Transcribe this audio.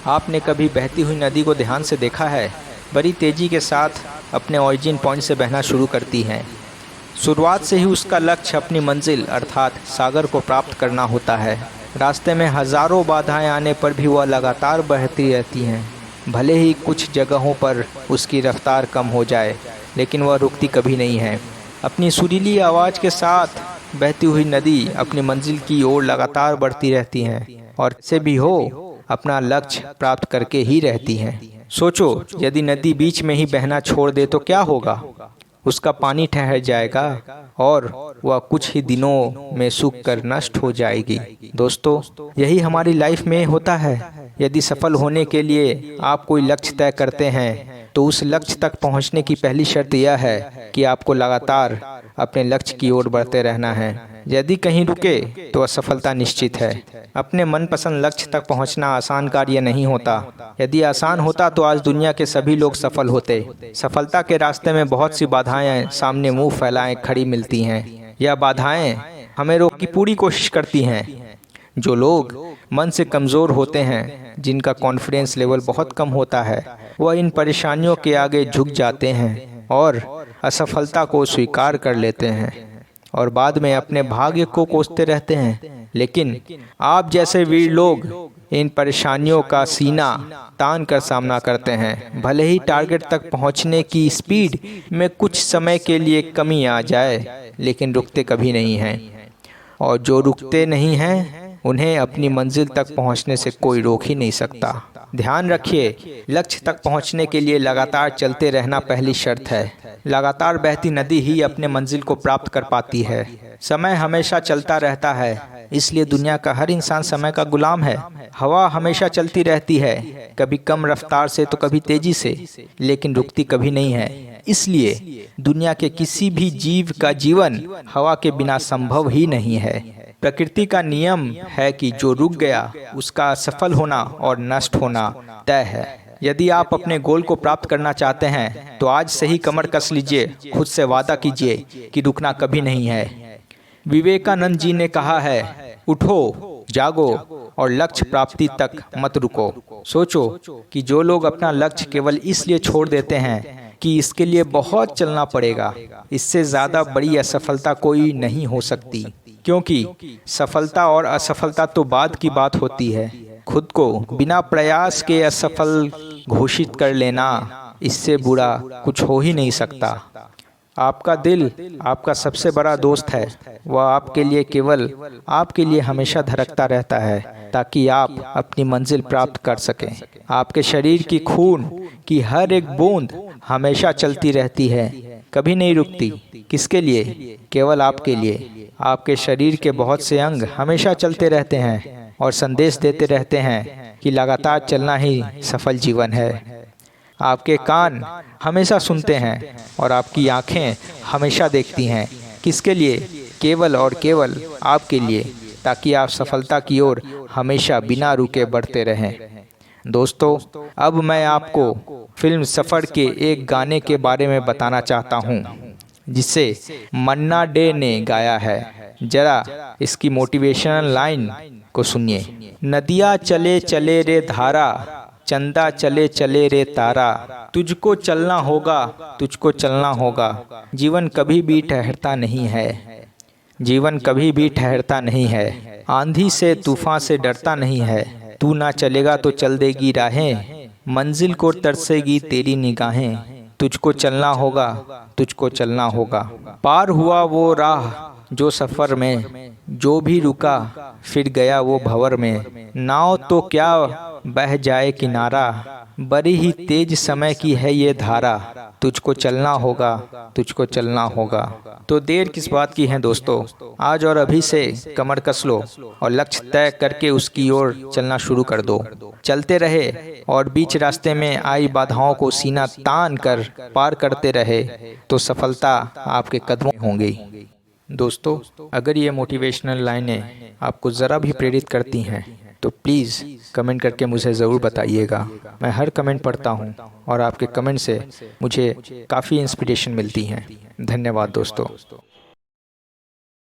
आपने कभी बहती हुई नदी को ध्यान से देखा है? बड़ी तेज़ी के साथ अपने ओरिजिन पॉइंट से बहना शुरू करती हैं। शुरुआत से ही उसका लक्ष्य अपनी मंजिल अर्थात सागर को प्राप्त करना होता है। रास्ते में हज़ारों बाधाएं आने पर भी वह लगातार बहती रहती हैं। भले ही कुछ जगहों पर उसकी रफ्तार कम हो जाए, लेकिन वह रुकती कभी नहीं है। अपनी सुरीली आवाज़ के साथ बहती हुई नदी अपनी मंजिल की ओर लगातार बढ़ती रहती हैं और से भी हो अपना लक्ष्य प्राप्त करके ही रहती हैं। सोचो, यदि नदी बीच में ही बहना छोड़ दे तो क्या होगा? उसका पानी ठहर जाएगा और वह कुछ ही दिनों में सूख कर नष्ट हो जाएगी। दोस्तों, यही हमारी लाइफ में होता है। यदि सफल होने के लिए आप कोई लक्ष्य तय करते हैं तो उस लक्ष्य तक पहुंचने की पहली शर्त यह है कि आपको लगातार अपने लक्ष्य की ओर बढ़ते रहना है। यदि कहीं रुके तो असफलता निश्चित है। अपने मनपसंद लक्ष्य तक पहुंचना आसान कार्य नहीं होता। यदि आसान होता तो आज दुनिया के सभी लोग सफल होते। सफलता के रास्ते में बहुत सी बाधाएं सामने मुंह फैलाए खड़ी मिलती हैं। यह बाधाएं हमें रोकने की पूरी कोशिश करती हैं। जो लोग मन से कमज़ोर होते हैं, जिनका कॉन्फिडेंस लेवल बहुत कम होता है, वह इन परेशानियों के आगे झुक जाते हैं और असफलता को स्वीकार कर लेते हैं और बाद में अपने भाग्य को कोसते रहते हैं। लेकिन आप जैसे वीर लोग इन परेशानियों का सीना तान कर सामना करते हैं। भले ही टारगेट तक पहुंचने की स्पीड में कुछ समय के लिए कमी आ जाए, लेकिन रुकते कभी नहीं हैं। और जो रुकते नहीं हैं उन्हें अपनी मंजिल तक पहुंचने से कोई रोक ही नहीं सकता। ध्यान रखिए, लक्ष्य तक पहुंचने के लिए लगातार चलते रहना पहली शर्त है। लगातार बहती नदी ही अपने मंजिल को प्राप्त कर पाती है। समय हमेशा चलता रहता है, इसलिए दुनिया का हर इंसान समय का गुलाम है। हवा हमेशा चलती रहती है, कभी कम रफ्तार से तो कभी तेजी से, लेकिन रुकती कभी नहीं है। इसलिए दुनिया के किसी भी जीव का जीवन हवा के बिना संभव ही नहीं है। प्रकृति का नियम है कि जो रुक गया उसका असफल होना और नष्ट होना तय है। यदि आप अपने गोल को प्राप्त करना चाहते हैं तो आज से ही कमर कस लीजिए, खुद से वादा कीजिए कि रुकना कभी नहीं है। विवेकानंद जी ने कहा है, उठो, जागो और लक्ष्य प्राप्ति तक मत रुको। सोचो कि जो लोग अपना लक्ष्य केवल इसलिए छोड़ देते हैं कि इसके लिए बहुत चलना पड़ेगा, इससे ज़्यादा बड़ी असफलता कोई नहीं हो सकती। क्योंकि सफलता और असफलता तो बाद की बात होती है। खुद को बिना प्रयास के असफल घोषित कर लेना, इससे बुरा कुछ हो ही नहीं सकता। आपका दिल आपका सबसे बड़ा दोस्त है। वह आपके लिए केवल आपके लिए हमेशा धड़कता रहता है ताकि आप अपनी मंजिल प्राप्त कर सकें। आपके शरीर की खून की हर एक बूंद हमेशा चलती रहती है, कभी नहीं रुकती। किसके लिए? केवल आपके लिए। आपके शरीर के बहुत से अंग हमेशा चलते रहते हैं और संदेश देते रहते हैं कि लगातार चलना ही सफल जीवन है। आपके कान हमेशा सुनते हैं और आपकी आंखें हमेशा देखती हैं। किसके लिए? केवल और केवल आपके लिए, ताकि आप सफलता की ओर हमेशा बिना रुके बढ़ते रहें। दोस्तों, अब मैं आपको फिल्म सफ़र के एक गाने के बारे में बताना चाहता हूँ, जिसे मन्ना डे ने गाया है। जरा इसकी मोटिवेशनल लाइन को सुनिए। नदियाँ चले चले रे धारा, चंदा चले चले रे तारा, तुझको चलना होगा, तुझको चलना होगा। जीवन कभी भी ठहरता नहीं है, जीवन कभी भी ठहरता नहीं है। आंधी से तूफान से डरता नहीं है। तू ना चलेगा तो चल देगी राहें, मंजिल को तरसेगी तेरी निगाहें। तुझको चलना होगा, तुझको चलना होगा। पार हुआ वो राह जो सफ़र में, जो भी रुका फिर गया वो भंवर में। नाव तो क्या बह जाए किनारा, बड़ी ही तेज समय की है ये धारा। तुझको चलना होगा, तुझको चलना होगा। तो देर किस बात की है दोस्तों, आज और अभी से कमर कस लो और लक्ष्य तय करके उसकी ओर चलना शुरू कर दो। चलते रहे और बीच रास्ते में आई बाधाओं को सीना तान कर पार करते रहे तो सफलता आपके कदमों में होंगी। दोस्तों, अगर ये मोटिवेशनल लाइनें आपको ज़रा भी प्रेरित करती हैं तो प्लीज़ कमेंट करके मुझे ज़रूर बताइएगा। मैं हर कमेंट पढ़ता हूँ और आपके कमेंट से मुझे काफ़ी इंस्पिरेशन मिलती है। धन्यवाद दोस्तों।